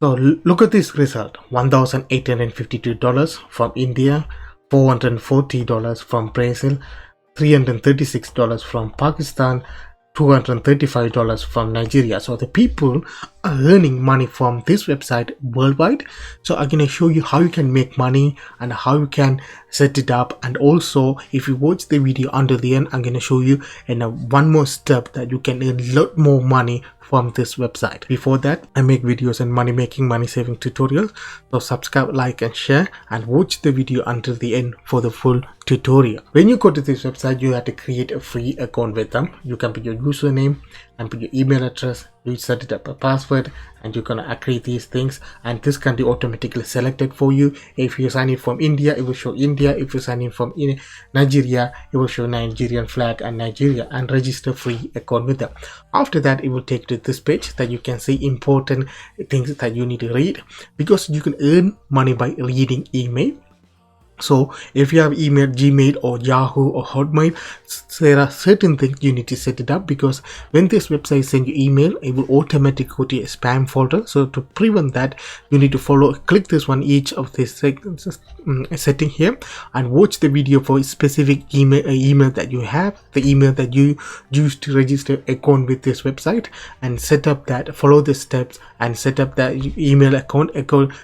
So look at this result: $1,852 from India, $440 from Brazil, $336 from Pakistan, $235 from Nigeria. So the people are earning money from this website worldwide. So I'm gonna show you how you can make money and how you can set it up. And also, if you watch the video until the end, I'm gonna show you in one more step that you can earn a lot more money from this website. Before that, I make videos and money making, money saving tutorials. So subscribe, like and share, and watch the video until the end for the full tutorial. When you go to this website, you have to create a free account with them. You can put your username and put your email address. You set it up a password and you're gonna agree these things, and this can be automatically selected for you. If you sign in from India, it will show India. If you sign in from Nigeria, it will show Nigerian flag and Nigeria, and register free account with them. After that, it will take you to this page that you can see important things that you need to read, because you can earn money by reading email. So if you have email, Gmail or Yahoo or Hotmail, there are certain things you need to set it up, because when this website sends you email, it will automatically go to a spam folder. So to prevent that, you need to click this one, each of this setting here, and watch the video for a specific email that you have, the email that you use to register account with this website, and set up that, follow the steps and set up that email account,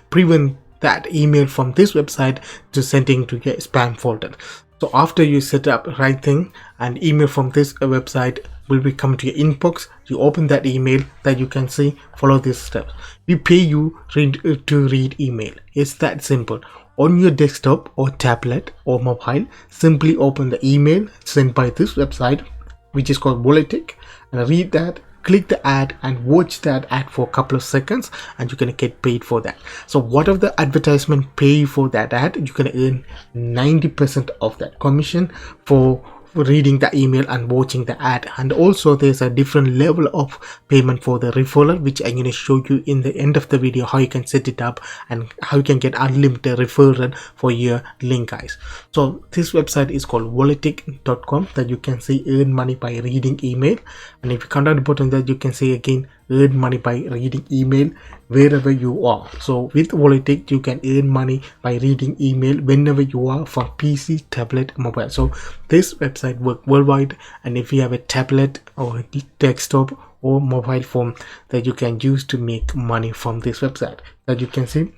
prevent that email from this website to sending to your spam folder. So after you set up right thing, and email from this website will be coming to your inbox, you open that email that you can see, follow these steps. We pay you to read email. It's that simple. On your desktop or tablet or mobile, simply open the email sent by this website, which is called Volitic, and read that. Click the ad and watch that ad for a couple of seconds, and you're gonna get paid for that. So whatever the advertisement pay for that ad, you're gonna earn 90% of that commission for reading the email and watching the ad. And also there's a different level of payment for the referral, which I'm going to show you in the end of the video, how you can set it up and how you can get unlimited referral for your link, guys. So this website is called volitic.com, that you can see earn money by reading email. And if you count down the button, that you can see again earn money by reading email wherever you are. So with Volitic, you can earn money by reading email whenever you are, from PC, tablet, mobile. So this website works worldwide, and if you have a tablet or desktop or mobile phone, that you can use to make money from this website, that you can see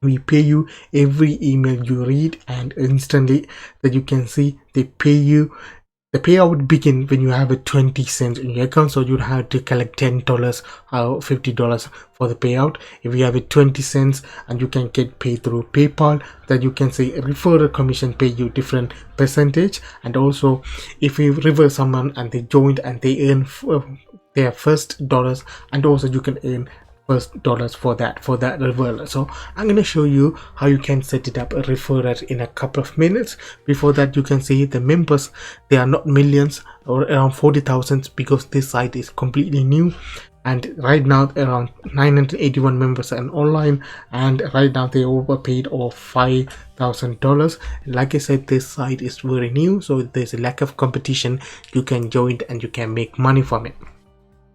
we pay you every email you read, and instantly that you can see they pay you. The payout begin when you have a 20 cents in your account, so you'd have to collect $10 or $50 for the payout. If you have a 20 cents, and you can get paid through PayPal, that you can say referral commission pay you different percentage. And also if you refer someone and they joined and they earn their first dollars, and also you can earn first dollars for that referral. So I'm going to show you how you can set it up a referral in a couple of minutes. Before that, you can see the members, they are not millions, or around 40,000, because this site is completely new, and right now around 981 members are online, and right now they overpaid of $5,000. Like I said, this site is very new, so there's a lack of competition. You can join and you can make money from it.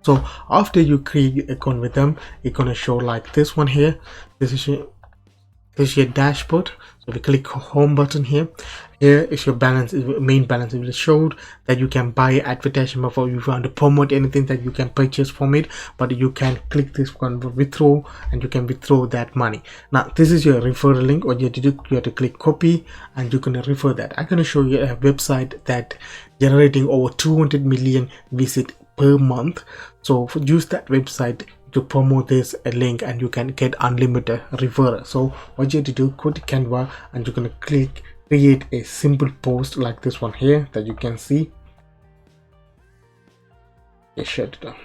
So after you create your account with them, it's gonna show like this one here. This is your dashboard. So if you click home button here, here is your balance, main balance. It will show that you can buy advertisement for, if you want to promote anything, that you can purchase from it. But you can click this one, withdraw, and you can withdraw that money. Now this is your referral link. What you have to do, you have to click copy, and you're gonna refer that. I'm gonna show you a website that generating over 200 million visits per month. So use that website to promote this link, and you can get unlimited referral. So what you have to do, go to Canva, and you're gonna create a simple post like this one here that you can see. Shut it down.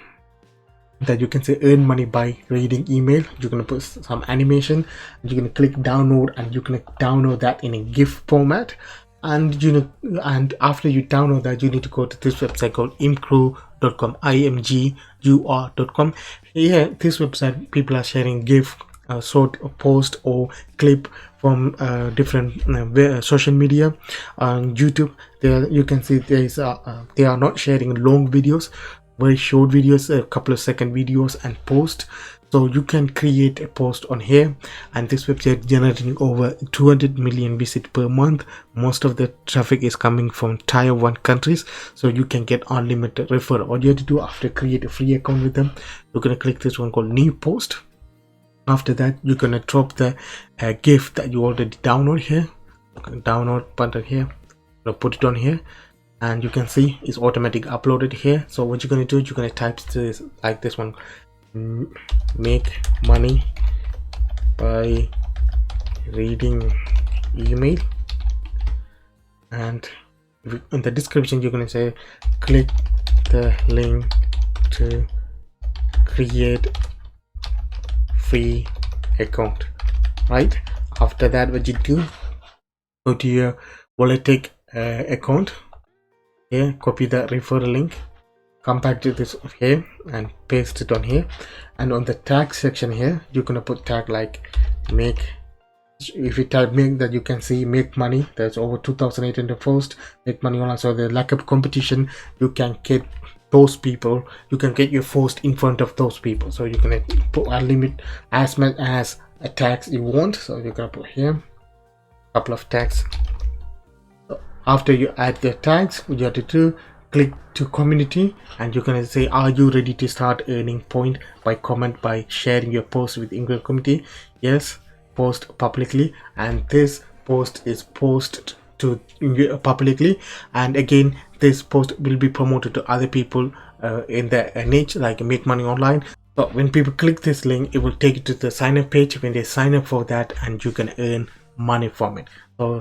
That you can say earn money by reading email. You're gonna put some animation, and you're gonna click download, and you're gonna download that in a GIF format. And and after you download that, you need to go to this website called imgur.com, imgur.com. Here, this website, people are sharing GIF, sort of post or clip from different social media. On YouTube, there you can see there is they are not sharing long videos, very short videos, a couple of second videos and post. So you can create a post on here, and this website generating over 200 million visits per month. Most of the traffic is coming from tier 1 countries, so you can get unlimited referral. All you have to do after create a free account with them, you're going to click this one called new post. After that, you're going to drop the GIF that you already download here. Download button here, put it on here, and you can see it's automatically uploaded here. So what you're going to do, you're going to type this like this one: make money by reading email, and in the description you're going to say click the link to create free account. Right after that, what you do, go to your Wallet account here, copy the referral link, come back to this here and paste it on here, and on the tag section here you're gonna put tag like make. If you type make, that you can see make money, there's over 2,800 posts, make money online. So the lack of competition, you can get those people, you can get your post in front of those people. So you can put a limit as much as a tags you want. So you're gonna put here a couple of tags. So after you add the tags, what you have to do, click to community, and you're gonna say are you ready to start earning point by comment by sharing your post with English community. Yes, post publicly, and this post is posted to publicly, and again this post will be promoted to other people in the niche like make money online. So when people click this link, it will take you to the sign up page. When they sign up for that, and you can earn money from it.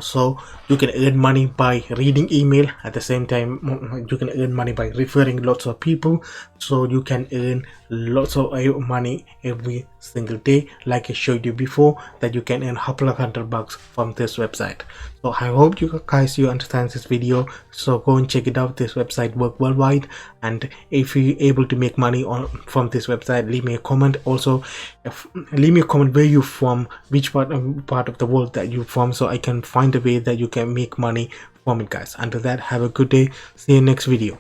So you can earn money by reading email. At the same time, you can earn money by referring lots of people. So you can earn lots of money every single day, like I showed you before, that you can earn $100 from this website. So I hope you guys understand this video. So go and check it out. This website works worldwide, and if you're able to make money from this website, leave me a comment. Also leave me a comment where you from, which part of the world that you from, so I can find a way that you can make money from it, guys. Until that, have a good day. See you next video.